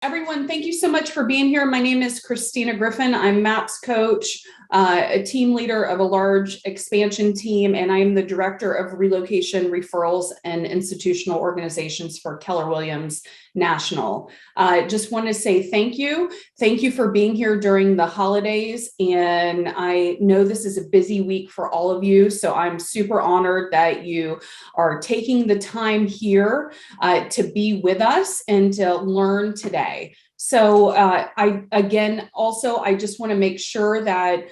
Everyone, thank you so much for being here. My name is Christina Griffin. I'm MAP's coach, a team leader of a large expansion team, and I am the director of relocation, referrals, and institutional organizations for Keller Williams National. Just want to say thank you. Thank you for being here during the holidays. And I know this is a busy week for all of you, so I'm super honored that you are taking the time here to be with us and to learn today. So I just want to make sure that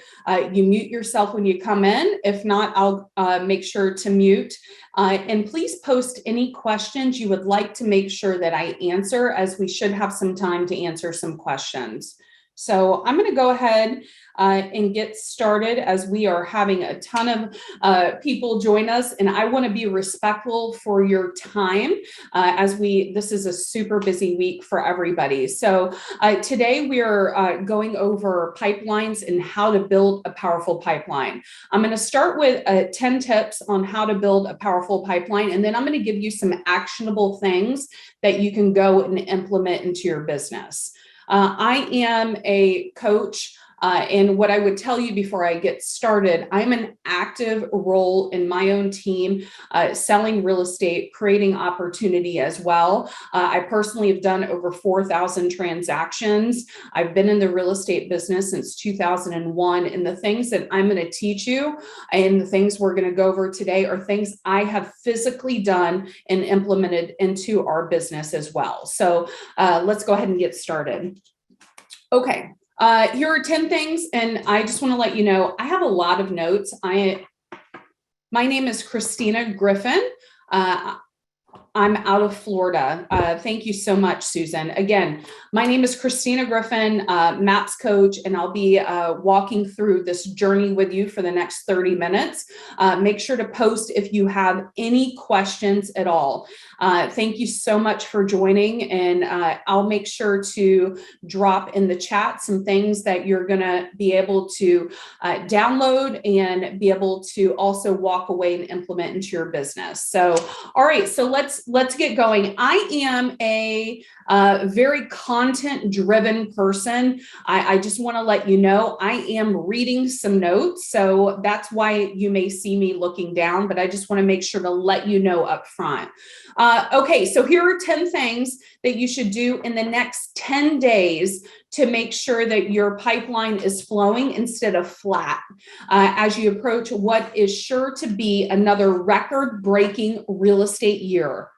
you mute yourself when you come in. If not, I'll make sure to mute. And please post any questions you would like to make sure that I answer, as we should have some time to answer some questions. So I'm going to go ahead and get started, as we are having a ton of people join us, and I want to be respectful for your time this is a super busy week for everybody. So today we are going over pipelines and how to build a powerful pipeline. I'm going to start with 10 tips on how to build a powerful pipeline, and then I'm going to give you some actionable things that you can go and implement into your business. I am a coach, and what I would tell you before I get started, I'm an active role in my own team, selling real estate, creating opportunity as well. I personally have done over 4,000 transactions. I've been in the real estate business since 2001, and the things that I'm going to teach you and the things we're going to go over today are things I have physically done and implemented into our business as well. So let's go ahead and get started. Okay. Here are 10 things, and I just want to let you know, I have a lot of notes. My name is Christina Griffin. I'm out of Florida. Thank you so much, Susan. Again, my name is Christina Griffin, MAPS coach, and I'll be walking through this journey with you for the next 30 minutes. Make sure to post if you have any questions at all. Thank you so much for joining, and I'll make sure to drop in the chat some things that you're going to be able to download and be able to also walk away and implement into your business. So, all right, so let's get going. I am a very content-driven person. I just want to let you know I am reading some notes, so that's why you may see me looking down, but I just want to make sure to let you know up front. Okay, so here are 10 things that you should do in the next 10 days to make sure that your pipeline is flowing instead of flat as you approach what is sure to be another record-breaking real estate year.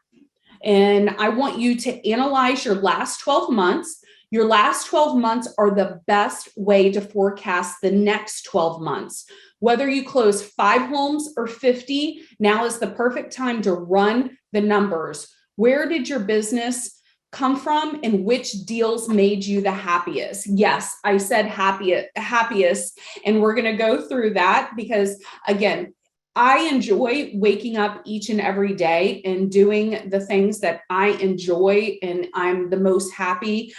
And I want you to analyze your last 12 months. Your last 12 months are the best way to forecast the next 12 months. Whether you close 5 homes or 50, now is the perfect time to run the numbers. Where did your business come from, and which deals made you the happiest? Yes, I said happiest, and we're going to go through that because, again, I enjoy waking up each and every day and doing the things that I enjoy and I'm the most happy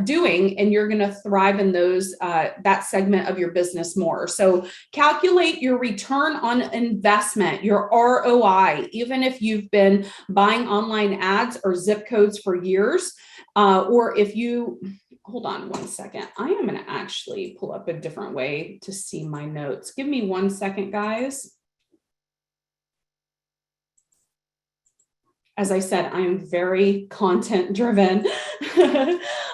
doing, and you're going to thrive in those that segment of your business more. So calculate your return on investment, your ROI, even if you've been buying online ads or zip codes for years, or if you hold on one second. I am going to actually pull up a different way to see my notes. Give me 1 second, guys. As I said, I am very content driven.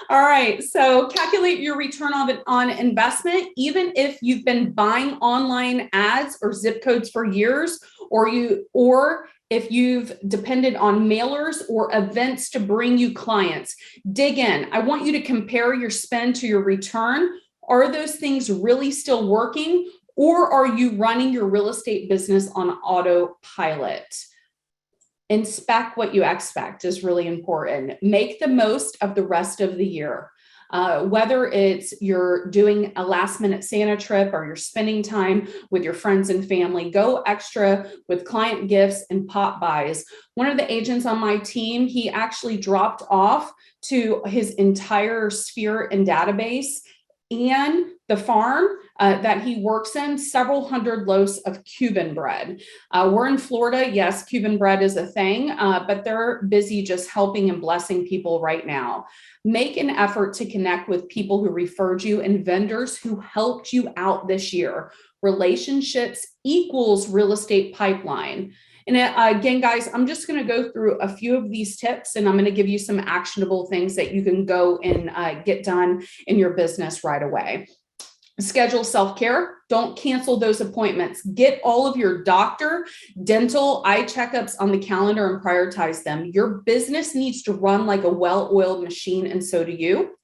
All right, so calculate your return on investment, even if you've been buying online ads or zip codes for years, or if you've depended on mailers or events to bring you clients. Dig in. I want you to compare your spend to your return. Are those things really still working, or are you running your real estate business on autopilot? Inspect what you expect is really important. Make the most of the rest of the year. Whether it's you're doing a last minute Santa trip or you're spending time with your friends and family, go extra with client gifts and pop buys. One of the agents on my team, he actually dropped off to his entire sphere and database and the farm that he works in, several hundred loaves of Cuban bread. We're in Florida. Yes, Cuban bread is a thing, but they're busy just helping and blessing people right now. Make an effort to connect with people who referred you and vendors who helped you out this year. Relationships equals real estate pipeline. And again, guys, I'm just going to go through a few of these tips, and I'm going to give you some actionable things that you can go and get done in your business right away. Schedule self-care. Don't cancel those appointments. Get all of your doctor, dental, eye checkups on the calendar and prioritize them. Your business needs to run like a well-oiled machine, and so do you.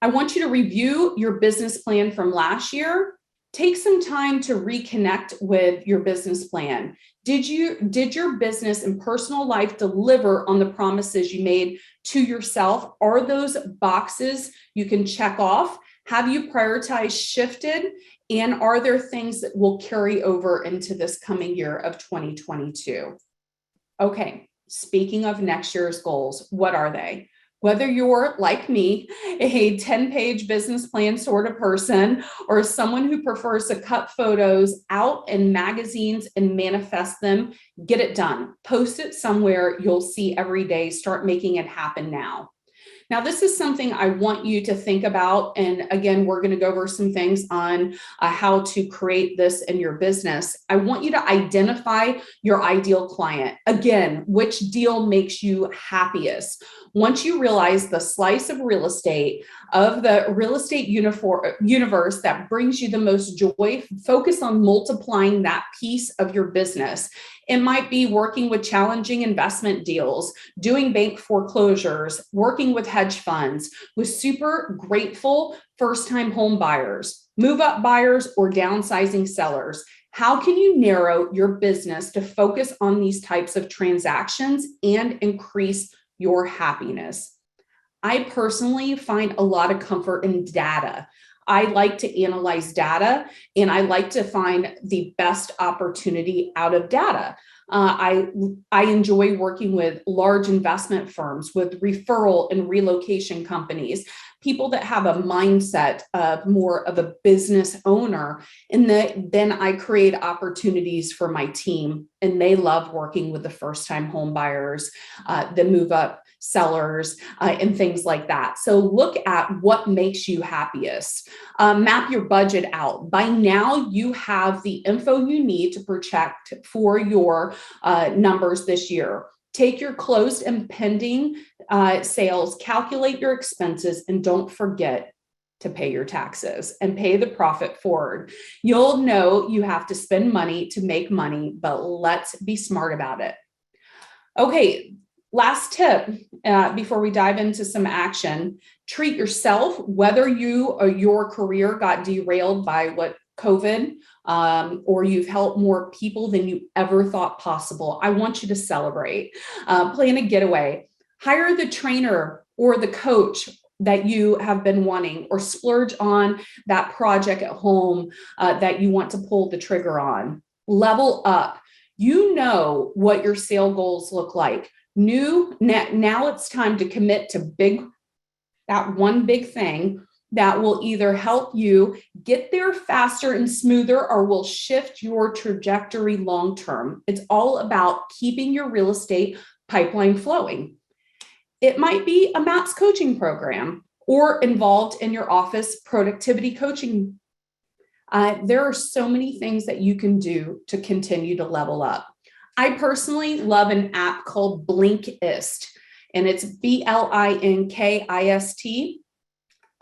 I want you to review your business plan from last year. Take some time to reconnect with your business plan. Did your business and personal life deliver on the promises you made to yourself? Are those boxes you can check off? Have you prioritized, shifted? And are there things that will carry over into this coming year of 2022? Okay, speaking of next year's goals, what are they? Whether you're like me, a 10-page business plan sort of person, or someone who prefers to cut photos out in magazines and manifest them, get it done. Post it somewhere you'll see every day. Start making it happen now. Now, this is something I want you to think about. And again, we're going to go over some things on how to create this in your business. I want you to identify your ideal client. Again, which deal makes you happiest? Once you realize the slice of real estate, of the real estate universe that brings you the most joy, focus on multiplying that piece of your business. It might be working with challenging investment deals, doing bank foreclosures, working with hedge funds, with super grateful first-time home buyers, move-up buyers, or downsizing sellers. How can you narrow your business to focus on these types of transactions and increase your happiness? I personally find a lot of comfort in data. I like to analyze data, and I like to find the best opportunity out of data. I enjoy working with large investment firms, with referral and relocation companies, people that have a mindset of more of a business owner. And then I create opportunities for my team, and they love working with the first-time home buyers, the move-up sellers, and things like that. So look at what makes you happiest. Map your budget out. By now, you have the info you need to project for your numbers this year. Take your closed and pending sales, calculate your expenses, and don't forget to pay your taxes and pay the profit forward. You'll know you have to spend money to make money, but let's be smart about it. Okay, last tip before we dive into some action: treat yourself, whether you or your career got derailed by what COVID, or you've helped more people than you ever thought possible. I want you to celebrate. Plan a getaway. Hire the trainer or the coach that you have been wanting, or splurge on that project at home that you want to pull the trigger on. Level up. You know what your sale goals look like. Now it's time to commit to that one big thing that will either help you get there faster and smoother, or will shift your trajectory long term. It's all about keeping your real estate pipeline flowing. It might be a MAPS coaching program, or involved in your office productivity coaching. There are so many things that you can do to continue to level up. I personally love an app called Blinkist, and it's Blinkist.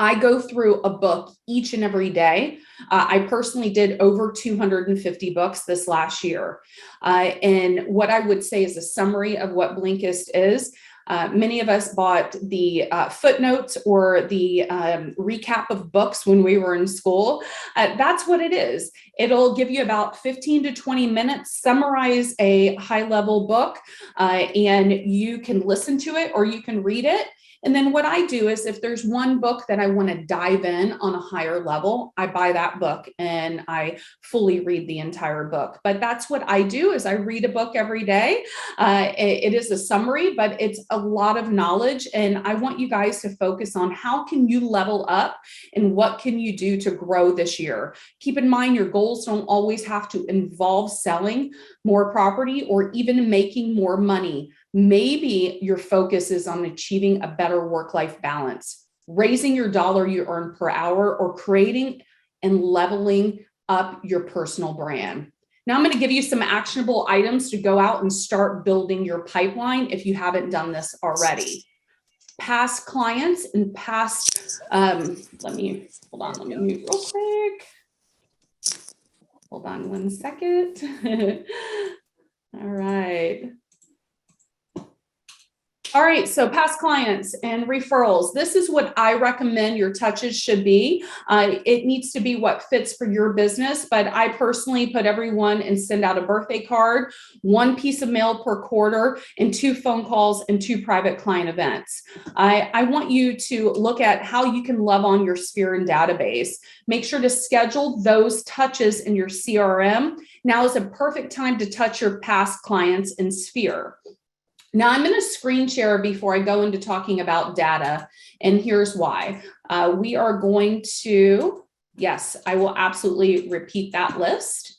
I go through a book each and every day. I personally did over 250 books this last year. And what I would say is a summary of what Blinkist is. Many of us bought the footnotes or the recap of books when we were in school. That's what it is. It'll give you about 15 to 20 minutes, summarize a high-level book, and you can listen to it or you can read it. And then what I do is if there's one book that I want to dive in on a higher level, I buy that book and I fully read the entire book. But that's what I do is I read a book every day. It is a summary, but it's a lot of knowledge. And I want you guys to focus on how can you level up and what can you do to grow this year. Keep in mind, your goals don't always have to involve selling more property or even making more money. Maybe your focus is on achieving a better work-life balance, raising your dollar you earn per hour, or creating and leveling up your personal brand. Now I'm going to give you some actionable items to go out and start building your pipeline if you haven't done this already. Past clients and past, let me mute real quick. Hold on one second. All right. All right, so past clients and referrals. This is what I recommend your touches should be. It needs to be what fits for your business, but I personally put everyone and send out a birthday card, one piece of mail per quarter, and 2 phone calls and 2 private client events. I want you to look at how you can love on your sphere and database. Make sure to schedule those touches in your CRM. Now is a perfect time to touch your past clients in sphere. Now I'm going to screen share before I go into talking about data, and here's why. We are going to, yes, I will absolutely repeat that list.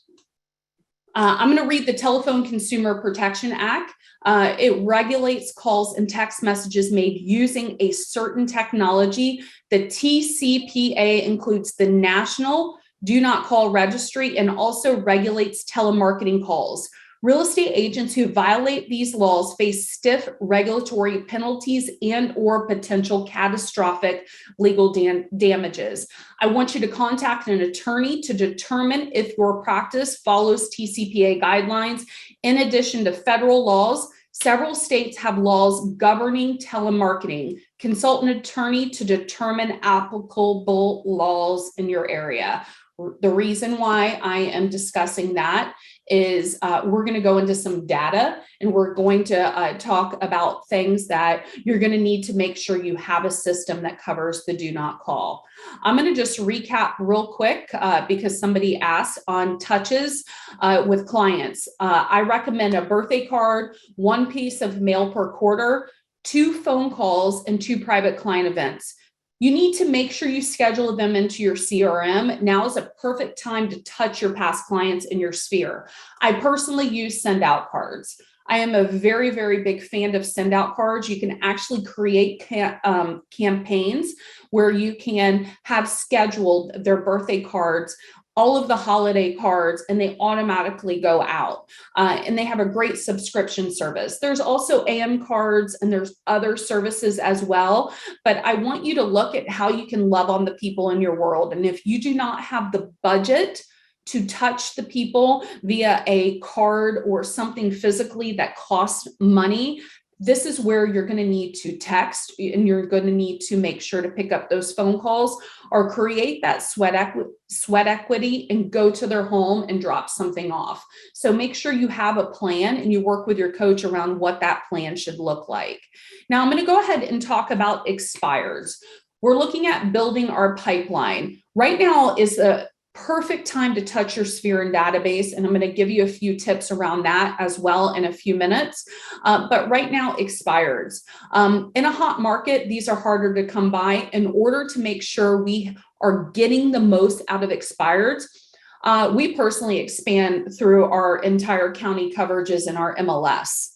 I'm going to read the Telephone Consumer Protection Act. It regulates calls and text messages made using a certain technology. The TCPA includes the National Do Not Call Registry and also regulates telemarketing calls. Real estate agents who violate these laws face stiff regulatory penalties and or potential catastrophic legal damages. I want you to contact an attorney to determine if your practice follows TCPA guidelines. In addition to federal laws, several states have laws governing telemarketing. Consult an attorney to determine applicable laws in your area. The reason why I am discussing that is we're going to go into some data and we're going to talk about things that you're going to need to make sure you have a system that covers the do not call. I'm going to just recap real quick because somebody asked on touches with clients. I recommend a birthday card, 1 piece of mail per quarter, 2 phone calls, and 2 private client events. You need to make sure you schedule them into your CRM. Now is a perfect time to touch your past clients in your sphere. I personally use send out cards. I am a very, very big fan of send out cards. You can actually create campaigns where you can have scheduled their birthday cards, all of the holiday cards, and they automatically go out. And they have a great subscription service. There's also AM cards and there's other services as well. But I want you to look at how you can love on the people in your world. And if you do not have the budget to touch the people via a card or something physically that costs money, this is where you're going to need to text and you're going to need to make sure to pick up those phone calls or create that sweat equity and go to their home and drop something off. So make sure you have a plan and you work with your coach around what that plan should look like. Now I'm going to go ahead and talk about expireds. We're looking at building our pipeline. Right now is a perfect time to touch your sphere and database. And I'm going to give you a few tips around that as well in a few minutes. But right now, expireds. In a hot market, these are harder to come by. In order to make sure we are getting the most out of expireds, we personally expand through our entire county coverages in our MLS.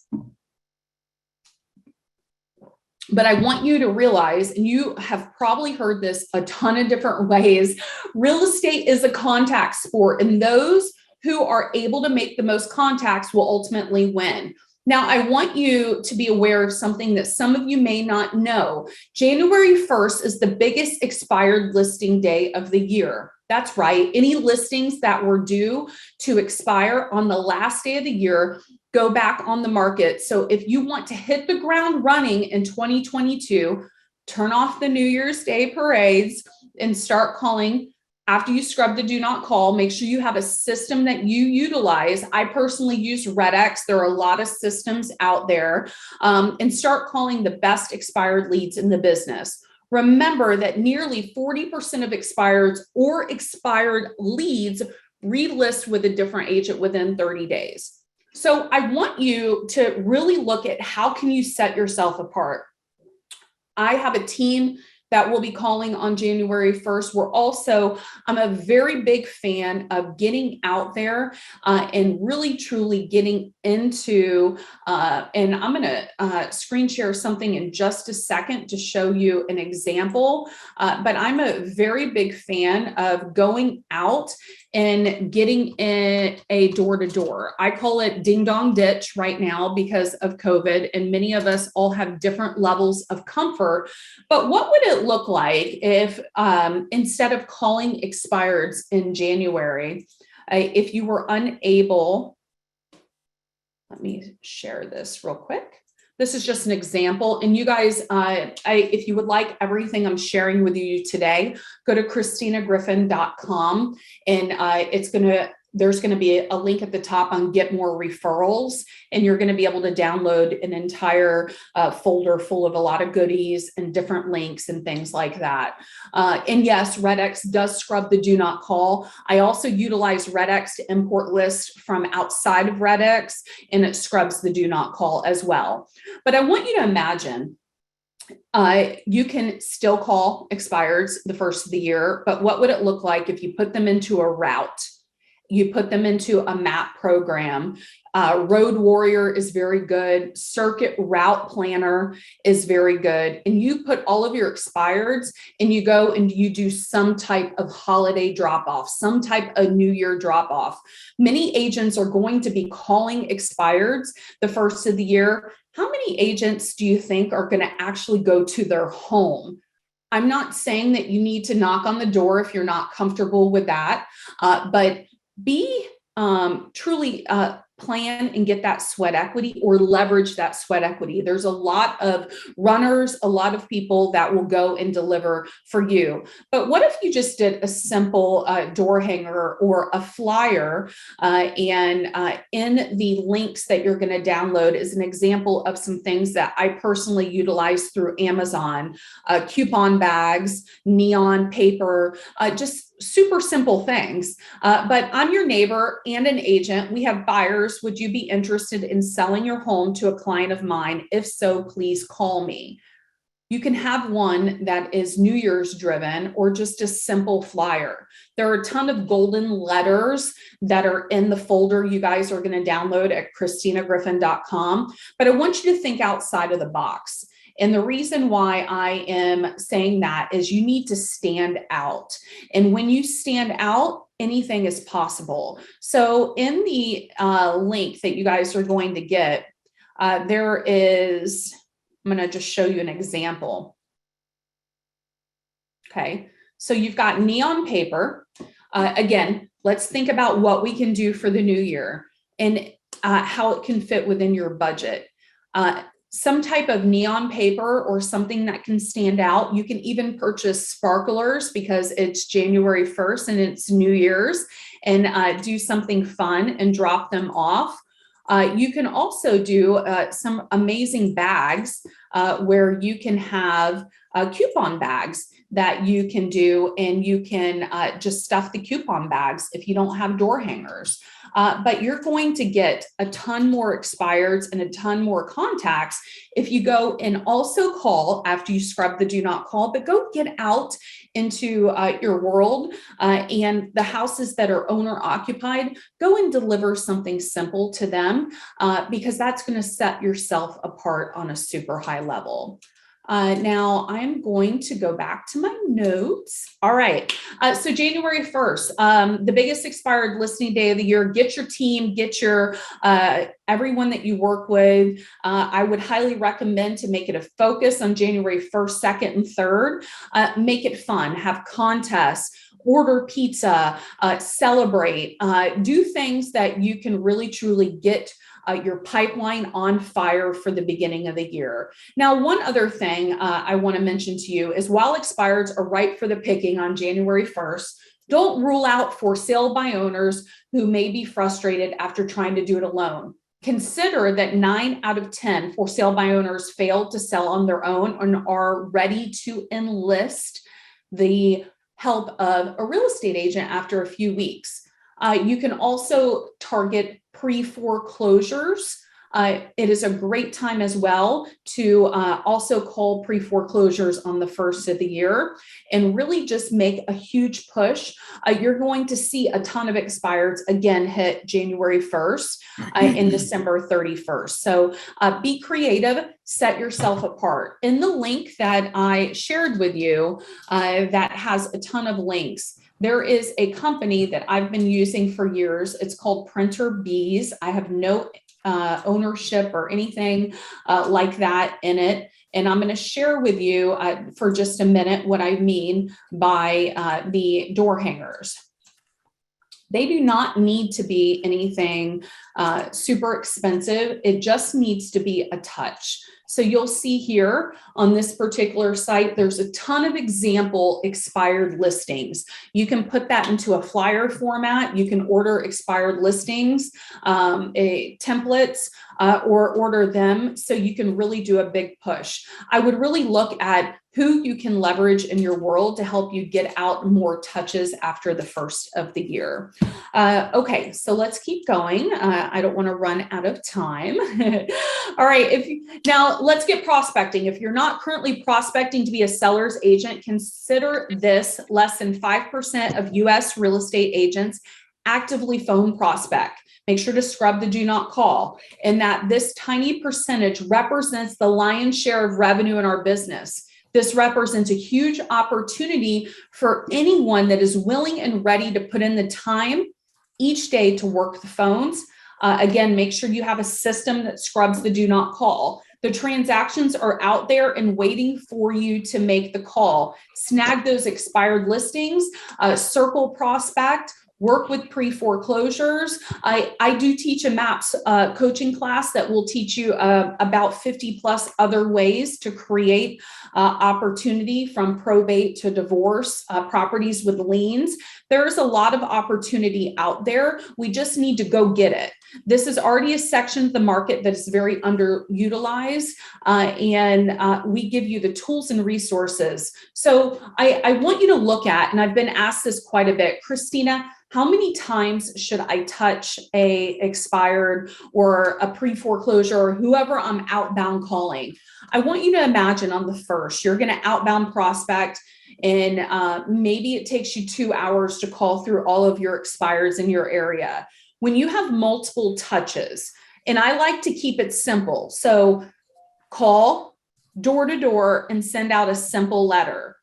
But I want you to realize, and you have probably heard this a ton of different ways, real estate is a contact sport, and those who are able to make the most contacts will ultimately win. Now, I want you to be aware of something that some of you may not know. January 1st is the biggest expired listing day of the year. That's right. Any listings that were due to expire on the last day of the year go back on the market. So if you want to hit the ground running in 2022, turn off the New Year's Day parades and start calling After you scrub the do not call, make sure you have a system that you utilize. I personally use Redx. There are a lot of systems out there, and start calling the best expired leads in the business. Remember that nearly 40% of expireds or expired leads relist with a different agent within 30 days. So I want you to really look at how can you set yourself apart. I have a team that will be calling on January 1st. I'm a very big fan of getting out there and really truly getting into, and I'm gonna screen share something in just a second to show you an example, but I'm a very big fan of going out and getting in a door-to-door. I call it ding dong ditch right now because of COVID, and many of us all have different levels of comfort. But what would it look like if instead of calling expireds in January, if you were unable, let me share this real quick. This is just an example. And you guys, if you would like everything I'm sharing with you today, go to ChristinaGriffin.com, and there's going to be a link at the top on Get More Referrals, and you're going to be able to download an entire folder full of a lot of goodies and different links and things like that. And yes, Redx does scrub the do not call. I also utilize Redx to import lists from outside of Redx, and it scrubs the do not call as well. But I want you to imagine you can still call expireds the first of the year, but what would it look like if you put them into a route? You put them into a map program. Road Warrior is very good. Circuit Route Planner is very good. And you put all of your expireds and you go and you do some type of holiday drop off, some type of New Year drop off. Many agents are going to be calling expireds the first of the year. How many agents do you think are going to actually go to their home? I'm not saying that you need to knock on the door if you're not comfortable with that, but be truly plan and get that sweat equity or leverage that sweat equity. There's a lot of runners, a lot of people that will go and deliver for you. But what if you just did a simple door hanger or a flyer, and in the links that you're going to download is an example of some things that I personally utilize through Amazon, coupon bags, neon paper, just super simple things. But I'm your neighbor and an agent. We have buyers. Would you be interested in selling your home to a client of mine? If so, please call me. You can have one that is New Year's driven or just a simple flyer. There are a ton of golden letters that are in the folder you guys are going to download at ChristinaGriffin.com. But I want you to think outside of the box. And the reason why I am saying that is you need to stand out. And when you stand out, anything is possible. So in the link that you guys are going to get, I'm going to just show you an example. Okay, so you've got neon paper. Again, let's think about what we can do for the new year and how it can fit within your budget. Some type of neon paper or something that can stand out. You can even purchase sparklers because it's January 1st and it's New Year's, and do something fun and drop them off. You can also do some amazing bags where you can have coupon bags that you can do, and you can just stuff the coupon bags if you don't have door hangers. But you're going to get a ton more expireds and a ton more contacts if you go and also call after you scrub the do not call, but go get out into your world and the houses that are owner occupied, go and deliver something simple to them because that's going to set yourself apart on a super high level. Now I'm going to go back to my notes. All right. So January 1st, the biggest expired listing day of the year. Get your team, get your everyone that you work with. I would highly recommend to make it a focus on January 1st, 2nd, and 3rd. Make it fun. Have contests. Order pizza. Celebrate. Do things that you can really truly get your pipeline on fire for the beginning of the year. Now, one other thing I want to mention to you is while expireds are ripe for the picking on January 1st, Don't rule out for sale by owners who may be frustrated after trying to do it alone. Consider that 9 out of 10 for sale by owners failed to sell on their own and are ready to enlist the help of a real estate agent after a few weeks. You can also target pre-foreclosures. It is a great time as well to also call pre-foreclosures on the first of the year and really just make a huge push. You're going to see a ton of expireds again hit January 1st and December 31st. So be creative, set yourself apart. In the link that I shared with you that has a ton of links, there is a company that I've been using for years. It's called Printer Bees. I have no ownership or anything like that in it. And I'm going to share with you for just a minute what I mean by the door hangers. They do not need to be anything super expensive. It just needs to be a touch. So you'll see here on this particular site, there's a ton of example expired listings. You can put that into a flyer format. You can order expired listings, templates, or order them so you can really do a big push. I would really look at who you can leverage in your world to help you get out more touches after the first of the year. Okay, so let's keep going. I don't want to run out of time. All right, now let's get prospecting. If you're not currently prospecting to be a seller's agent, consider this: less than 5% of US real estate agents actively phone prospect. Make sure to scrub the do not call, and that this tiny percentage represents the lion's share of revenue in our business. This represents a huge opportunity for anyone that is willing and ready to put in the time each day to work the phones. Again, make sure you have a system that scrubs the do not call. The transactions are out there and waiting for you to make the call. Snag those expired listings, circle prospect, work with pre-foreclosures. I do teach a MAPS coaching class that will teach you about 50 plus other ways to create opportunity from probate to divorce, properties with liens. There's a lot of opportunity out there. We just need to go get it. This is already a section of the market that is very underutilized, and we give you the tools and resources. So I want you to look at, and I've been asked this quite a bit, Christina, how many times should I touch a expired or a pre-foreclosure or whoever I'm outbound calling? I want you to imagine on the first, you're going to outbound prospect, and maybe it takes you 2 hours to call through all of your expireds in your area. When you have multiple touches, and I like to keep it simple. So call door to door and send out a simple letter.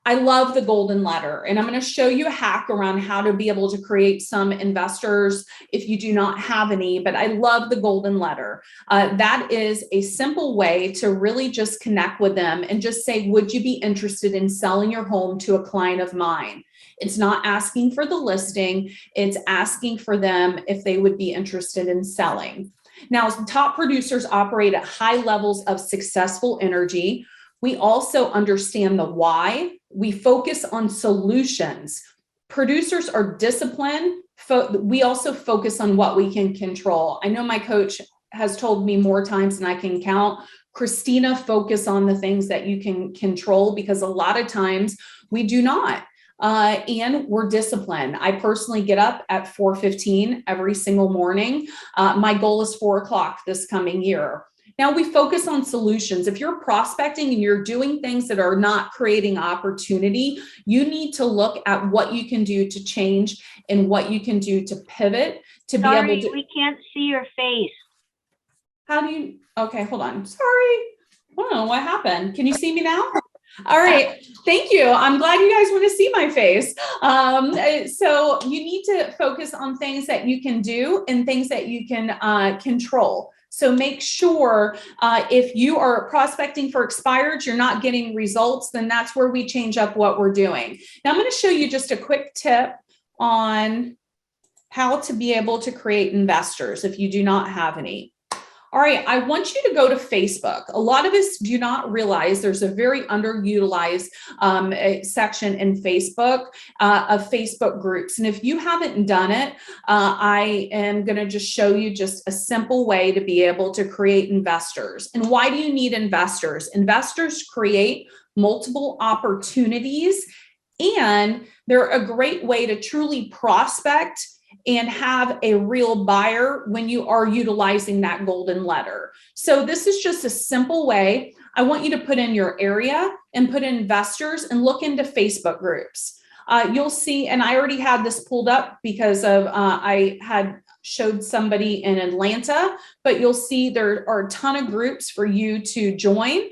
I love the golden letter, and I'm going to show you a hack around how to be able to create some investors if you do not have any, but I love the golden letter. That is a simple way to really just connect with them and just say, would you be interested in selling your home to a client of mine? It's not asking for the listing. It's asking for them if they would be interested in selling. Now, top producers operate at high levels of successful energy. We also understand the why. We focus on solutions. Producers are disciplined. We also focus on what we can control. I know my coach has told me more times than I can count, Christina, focus on the things that you can control, because a lot of times we do not. And we're disciplined. I personally get up at 4:15 every single morning. My goal is 4 o'clock this coming year. Now we focus on solutions. If you're prospecting and you're doing things that are not creating opportunity, you need to look at what you can do to change and what you can do to pivot to be able to. We can't see your face. How do you? Okay, hold on. Sorry. I don't know what happened. Can you see me now? All right. Thank you. I'm glad you guys want to see my face. So you need to focus on things that you can do and things that you can control. So make sure if you are prospecting for expireds, you're not getting results, then that's where we change up what we're doing. Now I'm going to show you just a quick tip on how to be able to create investors if you do not have any. All right, I want you to go to Facebook. A lot of us do not realize there's a very underutilized section in Facebook of Facebook groups. And if you haven't done it, I am going to just show you just a simple way to be able to create investors. And why do you need investors? Investors create multiple opportunities, and they're a great way to truly prospect and have a real buyer when you are utilizing that golden letter. So this is just a simple way. I want you to put in your area and put in investors and look into Facebook groups. You'll see, and I already had this pulled up because of I had showed somebody in Atlanta, but you'll see there are a ton of groups for you to join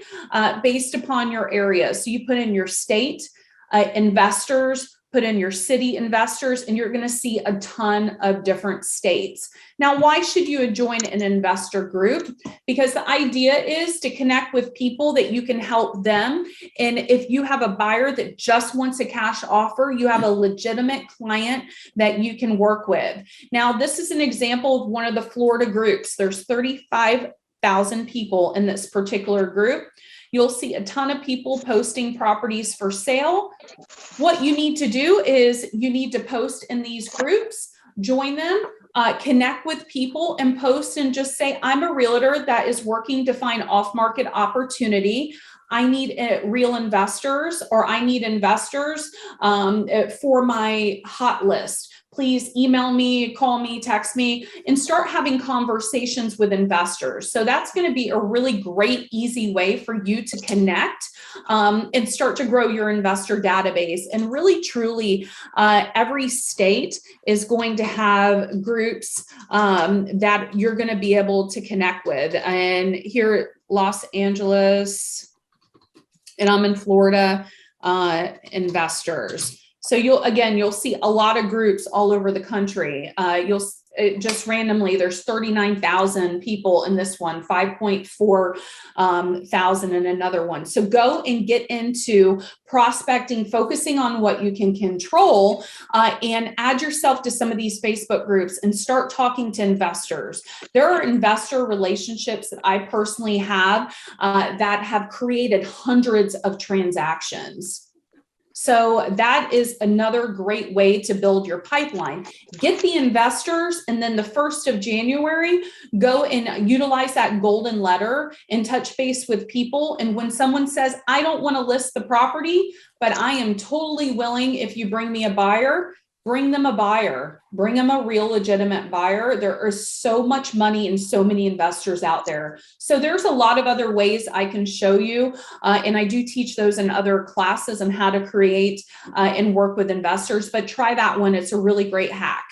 based upon your area. So you put in your state investors, put in your city investors, and you're going to see a ton of different states. Now, why should you join an investor group? Because the idea is to connect with people that you can help them. And if you have a buyer that just wants a cash offer, you have a legitimate client that you can work with. Now, this is an example of one of the Florida groups. There's 35,000 people in this particular group. You'll see a ton of people posting properties for sale. What you need to do is you need to post in these groups, join them, connect with people, and post and just say, I'm a realtor that is working to find off-market opportunity. I need real investors, or I need investors for my hot list. Please email me, call me, text me, and start having conversations with investors. So that's going to be a really great, easy way for you to connect and start to grow your investor database. And really, truly, every state is going to have groups that you're going to be able to connect with. And here, Los Angeles, and I'm in Florida, investors. So you'll see a lot of groups all over the country. You'll just randomly, there's 39,000 people in this one, 5.4 thousand in another one. So go and get into prospecting, focusing on what you can control, and add yourself to some of these Facebook groups and start talking to investors. There are investor relationships that I personally have that have created hundreds of transactions. So that is another great way to build your pipeline. Get the investors, and then the 1st of January, go and utilize that golden letter and touch base with people. And when someone says, I don't want to list the property, but I am totally willing, if you bring me a buyer, bring them a buyer, bring them a real legitimate buyer. There is so much money and so many investors out there. So there's a lot of other ways I can show you. And I do teach those in other classes on how to create and work with investors, but try that one. It's a really great hack.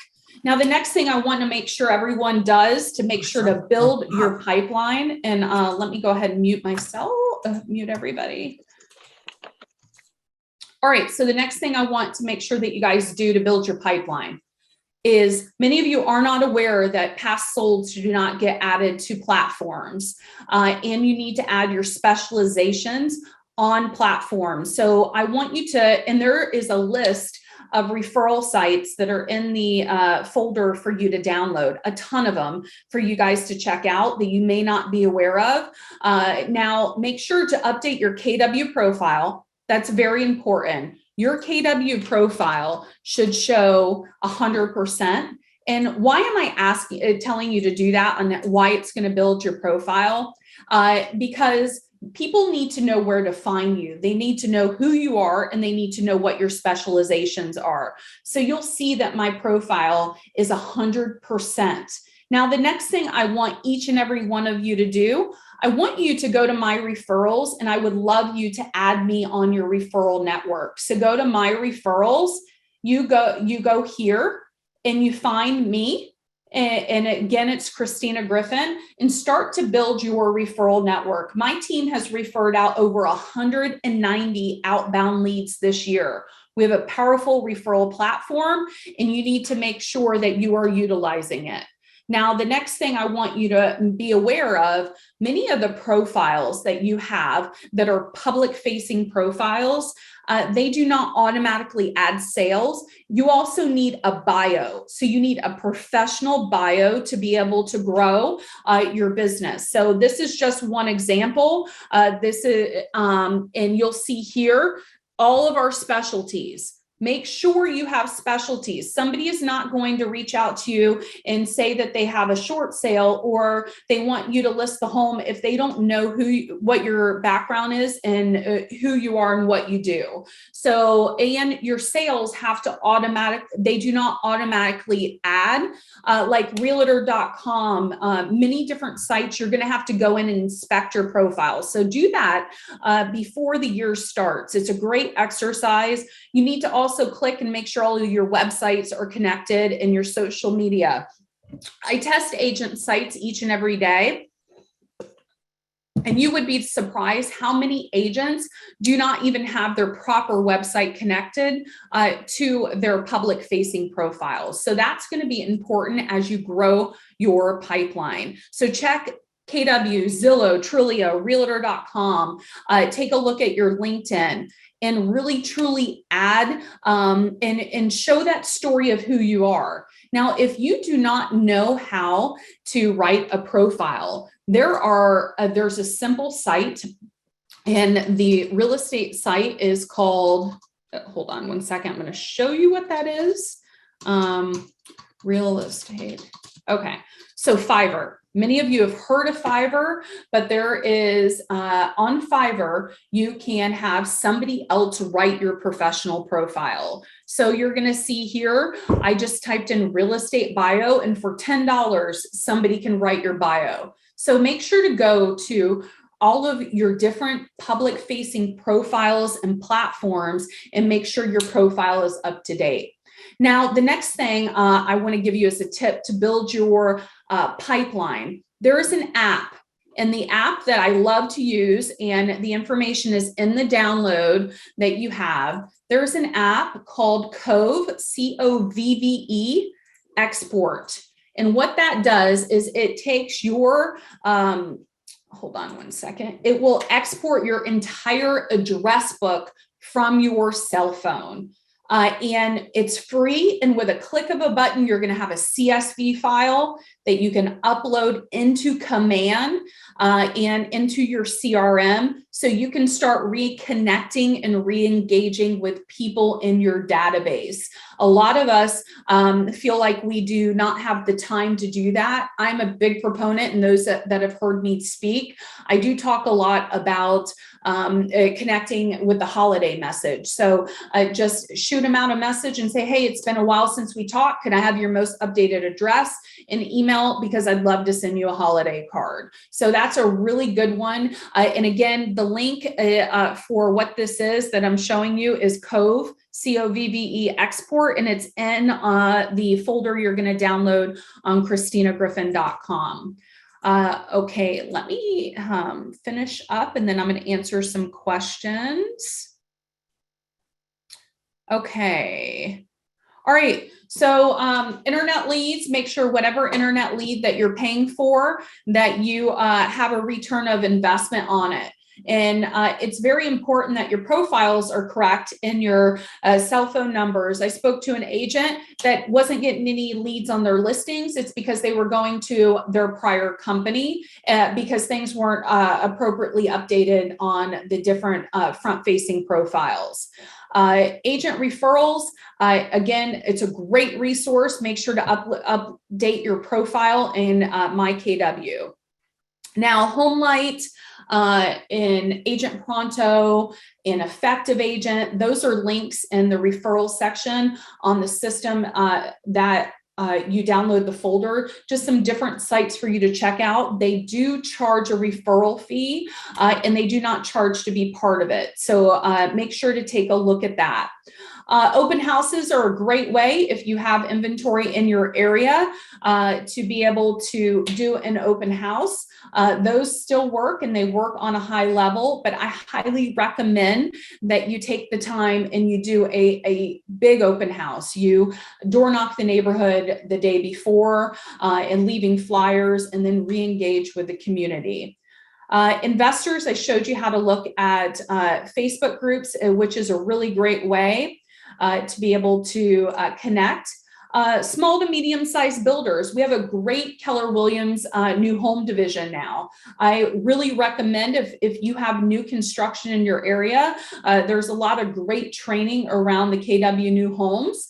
Now, the next thing I want to make sure everyone does to make sure to build your pipeline, and let me go ahead and mute myself, mute everybody. All right, so the next thing I want to make sure that you guys do to build your pipeline is, many of you are not aware that past solds do not get added to platforms, and you need to add your specializations on platforms. So I want you to, and there is a list of referral sites that are in the folder for you to download, a ton of them for you guys to check out that you may not be aware of. Now, make sure to update your KW profile. That's very important. Your KW profile should show 100%. And why am I telling you to do that, and why it's going to build your profile? Because people need to know where to find you. They need to know who you are, and they need to know what your specializations are. So you'll see that my profile is 100%. Now, the next thing I want each and every one of you to do, I want you to go to My Referrals, and I would love you to add me on your referral network. So go to My Referrals, you go here, and you find me. And again, it's Christina Griffin, and start to build your referral network. My team has referred out over 190 outbound leads this year. We have a powerful referral platform, and you need to make sure that you are utilizing it. Now, the next thing I want you to be aware of, many of the profiles that you have that are public facing profiles, they do not automatically add sales. You also need a bio. So you need a professional bio to be able to grow your business. So this is just one example. And you'll see here all of our specialties. Make sure you have specialties. Somebody is not going to reach out to you and say that they have a short sale or they want you to list the home if they don't know what your background is and who you are and what you do. So, and your sales have to they do not automatically add, like realtor.com, many different sites, you're going to have to go in and inspect your profile. So do that before the year starts. It's a great exercise. You need to also click and make sure all of your websites are connected and your social media. I test agent sites each and every day. And you would be surprised how many agents do not even have their proper website connected to their public facing profiles. So that's going to be important as you grow your pipeline. So check KW, Zillow, Trillia, Realtor.com. Take a look at your LinkedIn and really truly add and show that story of who you are. Now, if you do not know how to write a profile, there's a simple site, and the real estate site is called, hold on one second, I'm going to show you what that is. Real estate. Okay, so Fiverr. Many of you have heard of Fiverr, but there is on Fiverr, you can have somebody else write your professional profile. So you're going to see here, I just typed in real estate bio, and for $10, somebody can write your bio. So make sure to go to all of your different public facing profiles and platforms and make sure your profile is up to date. Now, the next thing I want to give you as a tip to build your pipeline. There is an app, and the app that I love to use, and the information is in the download that you have. There's an app called Cove, C-O-V-V-E, Export. And what that does is it takes your, hold on one second, it will export your entire address book from your cell phone. And it's free. And with a click of a button, you're going to have a CSV file that you can upload into Command and into your CRM. So you can start reconnecting and re-engaging with people in your database. A lot of us feel like we do not have the time to do that. I'm a big proponent, and those that have heard me speak, I do talk a lot about connecting with the holiday message. So just shoot them out a message and say, hey, it's been a while since we talked. Can I have your most updated address and email? Because I'd love to send you a holiday card. So that's a really good one. And again, the link for what this is that I'm showing you is Cove, C-O-V-V-E Export, and it's in the folder you're going to download on ChristinaGriffin.com. Okay, let me finish up, and then I'm going to answer some questions. Okay. All right. So internet leads, make sure whatever internet lead that you're paying for, that you have a return of investment on it. And it's very important that your profiles are correct in your cell phone numbers. I spoke to an agent that wasn't getting any leads on their listings. It's because they were going to their prior company because things weren't appropriately updated on the different front-facing profiles. Agent referrals, again, it's a great resource. Make sure to update your profile in MyKW. Now, HomeLight, in Agent Pronto, in Effective Agent, those are links in the referral section on the system that you download the folder. Just some different sites for you to check out. They do charge a referral fee and they do not charge to be part of it. So make sure to take a look at that. Open houses are a great way if you have inventory in your area to be able to do an open house. Those still work and they work on a high level, but I highly recommend that you take the time and you do a big open house. You door knock the neighborhood neighborhood the day before and leaving flyers, and then re-engage with the community. Investors, I showed you how to look at Facebook groups, which is a really great way to be able to connect. Small to medium-sized builders. We have a great Keller Williams new home division now. I really recommend if you have new construction in your area, there's a lot of great training around the KW new homes.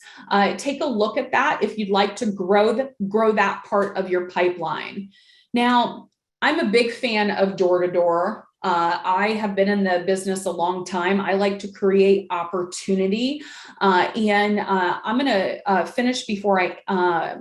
Take a look at that if you'd like to grow that part of your pipeline. Now, I'm a big fan of door-to-door. I have been in the business a long time. I like to create opportunity. And I'm going to finish before I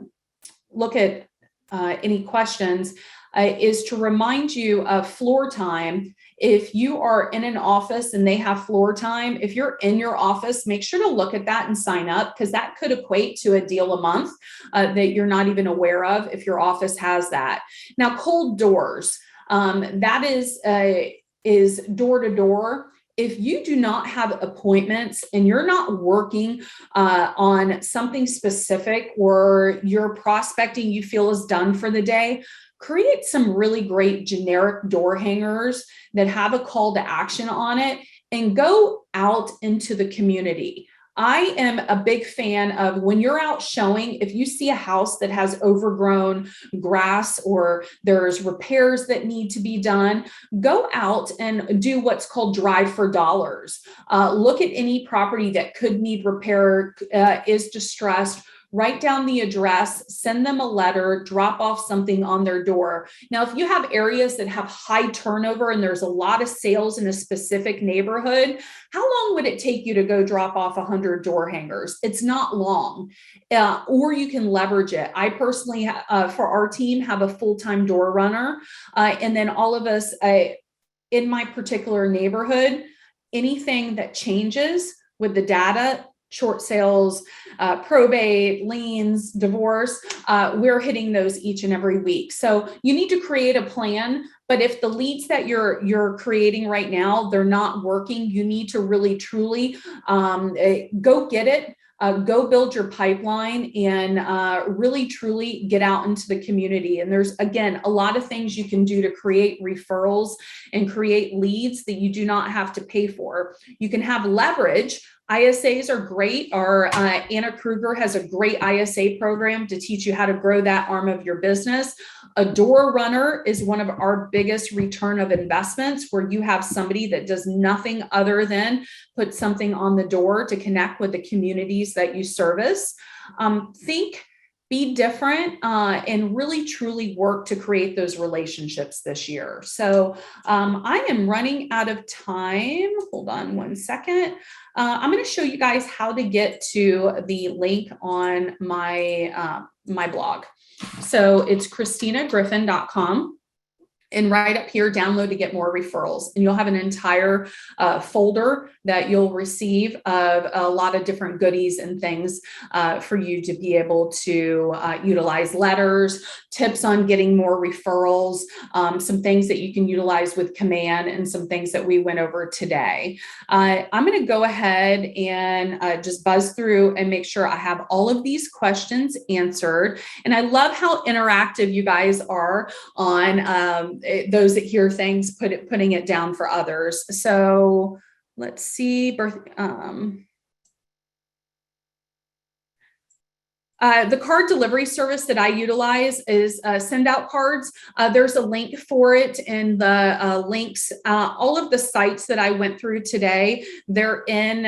look at any questions, is to remind you of floor time. If you are in an office and they have floor time, if you're in your office, make sure to look at that and sign up, because that could equate to a deal a month that you're not even aware of if your office has that. Now, cold doors. That is door to door. If you do not have appointments and you're not working on something specific, or your prospecting you feel is done for the day, create some really great generic door hangers that have a call to action on it and go out into the community. I am a big fan of when you're out showing, if you see a house that has overgrown grass or there's repairs that need to be done, go out and do what's called drive for dollars. Look at any property that could need repair, is distressed. Write down the address, send them a letter, drop off something on their door. Now, if you have areas that have high turnover and there's a lot of sales in a specific neighborhood, how long would it take you to go drop off 100 door hangers? It's not long, or you can leverage it. I personally, for our team, have a full-time door runner, and then all of us in my particular neighborhood, anything that changes with the data, short sales, probate, liens, divorce, we're hitting those each and every week. So you need to create a plan, but if the leads that you're creating right now, they're not working, you need to really, truly go get it. Go build your pipeline and really, truly get out into the community. And there's, again, a lot of things you can do to create referrals and create leads that you do not have to pay for. You can have leverage. ISAs are great. Our Anna Kruger has a great ISA program to teach you how to grow that arm of your business. A door runner is one of our biggest return of investments, where you have somebody that does nothing other than put something on the door to connect with the communities that you service. Be different, and really, truly work to create those relationships this year. So I am running out of time. Hold on one second. I'm going to show you guys how to get to the link on my my blog. So it's ChristinaGriffin.com. And right up here, download to get more referrals. And you'll have an entire folder that you'll receive of a lot of different goodies and things for you to be able to utilize: letters, tips on getting more referrals, some things that you can utilize with Command, and some things that we went over today. I'm going to go ahead and just buzz through and make sure I have all of these questions answered. And I love how interactive you guys are on those that hear things, putting it down for others. So let's see. The card delivery service that I utilize is Send Out Cards. There's a link for it in the links. All of the sites that I went through today, they're in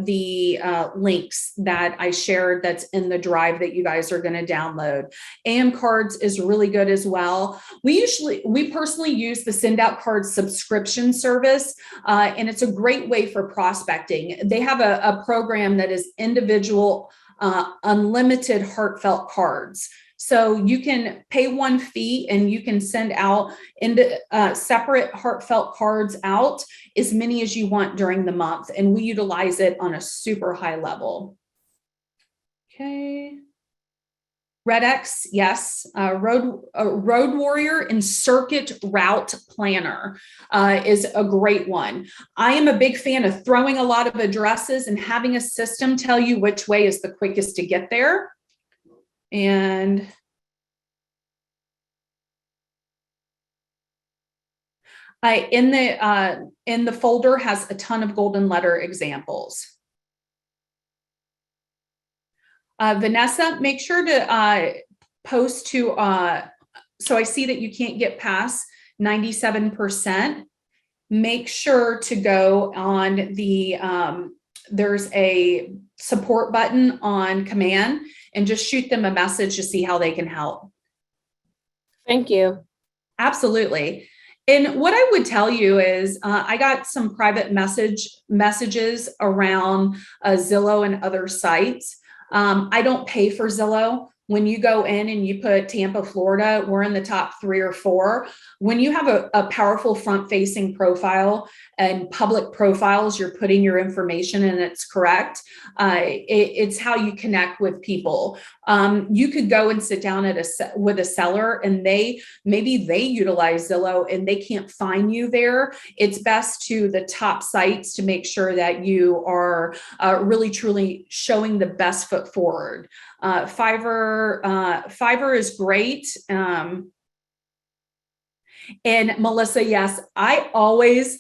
the links that I shared that's in the drive that you guys are going to download. AM Cards is really good as well. We personally use the Send Out Cards subscription service, and it's a great way for prospecting. They have a program that is individual, unlimited heartfelt cards. So you can pay one fee and you can send out into separate heartfelt cards out as many as you want during the month. And we utilize it on a super high level. Okay. RedX, yes. Road Warrior and Circuit Route Planner is a great one. I am a big fan of throwing a lot of addresses and having a system tell you which way is the quickest to get there. And in the folder has a ton of golden letter examples. Vanessa, make sure to post to, so I see that you can't get past 97%. Make sure to go on the, there's a support button on command and just shoot them a message to see how they can help. Thank you. Absolutely. And what I would tell you is I got some private messages around Zillow and other sites. I don't pay for Zillow. When you go in and you put Tampa, Florida, we're in the top 3 or 4. When you have a powerful front-facing profile and public profiles, you're putting your information and it's correct. It's how you connect with people. You could go and sit down with a seller and maybe they utilize Zillow and they can't find you there. It's best to the top sites to make sure that you are really truly showing the best foot forward. Fiverr is great. And Melissa, yes, I always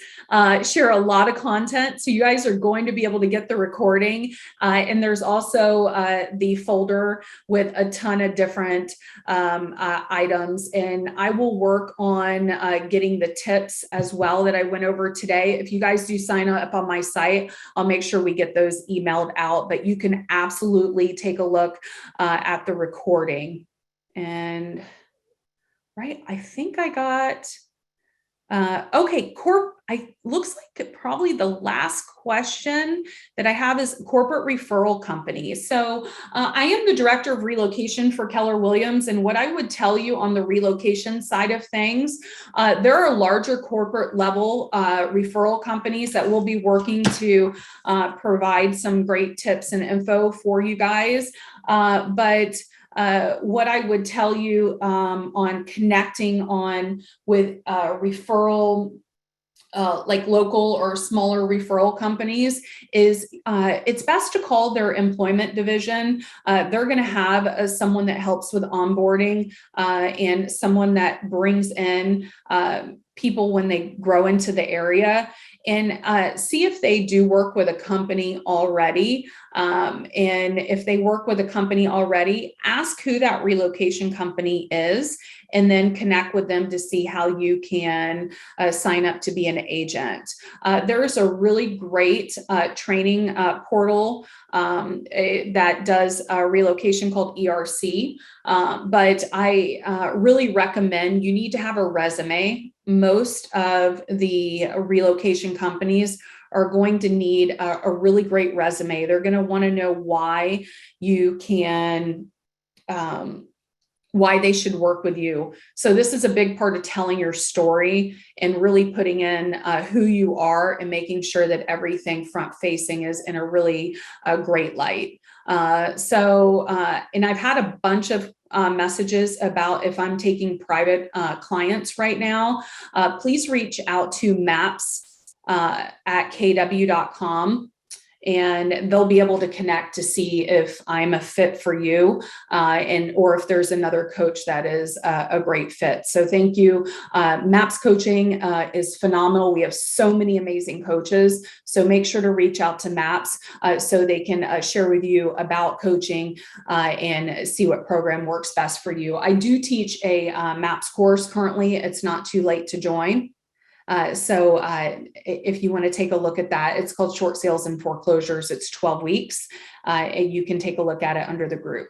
share a lot of content. So you guys are going to be able to get the recording. And there's also the folder with a ton of different items. And I will work on getting the tips as well that I went over today. If you guys do sign up on my site, I'll make sure we get those emailed out. But you can absolutely take a look at the recording. And right, I think I got, okay, looks like probably the last question that I have is corporate referral companies. So I am the director of relocation for Keller Williams. And what I would tell you on the relocation side of things, there are larger corporate level referral companies that will be working to provide some great tips and info for you guys. What I would tell you on connecting on with referral, like local or smaller referral companies is it's best to call their employment division. They're going to have someone that helps with onboarding and someone that brings in people when they grow into the area, and see if they do work with a company already. And if they work with a company already, ask who that relocation company is, and then connect with them to see how you can sign up to be an agent. There is a really great training portal that does relocation called ERC. But I really recommend you need to have a resume. Most of the relocation companies are going to need a really great resume. They're going to want to know why you can, why they should work with you. So this is a big part of telling your story and really putting in who you are and making sure that everything front facing is in a really great light. And I've had a bunch of messages about if I'm taking private clients right now, please reach out to maps at kw.com. And they'll be able to connect to see if I'm a fit for you, or if there's another coach that is a great fit. So thank you. MAPS coaching is phenomenal. We have so many amazing coaches. So make sure to reach out to MAPS so they can share with you about coaching and see what program works best for you. I do teach a MAPS course currently. It's not too late to join. So if you want to take a look at that, it's called Short Sales and Foreclosures. It's 12 weeks, and you can take a look at it under the group.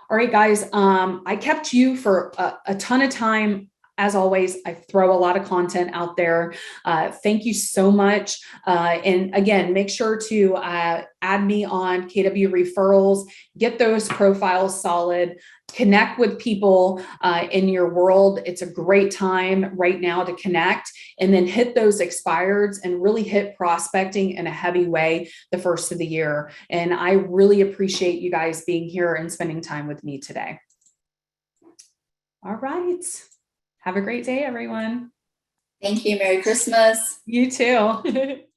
All right, guys, I kept you for a ton of time. As always, I throw a lot of content out there. Thank you so much. And again, make sure to add me on KW Referrals, get those profiles solid, connect with people in your world. It's a great time right now to connect, and then hit those expireds and really hit prospecting in a heavy way the first of the year. And I really appreciate you guys being here and spending time with me today. All right. Have a great day, everyone. Thank you. Merry Christmas. You too.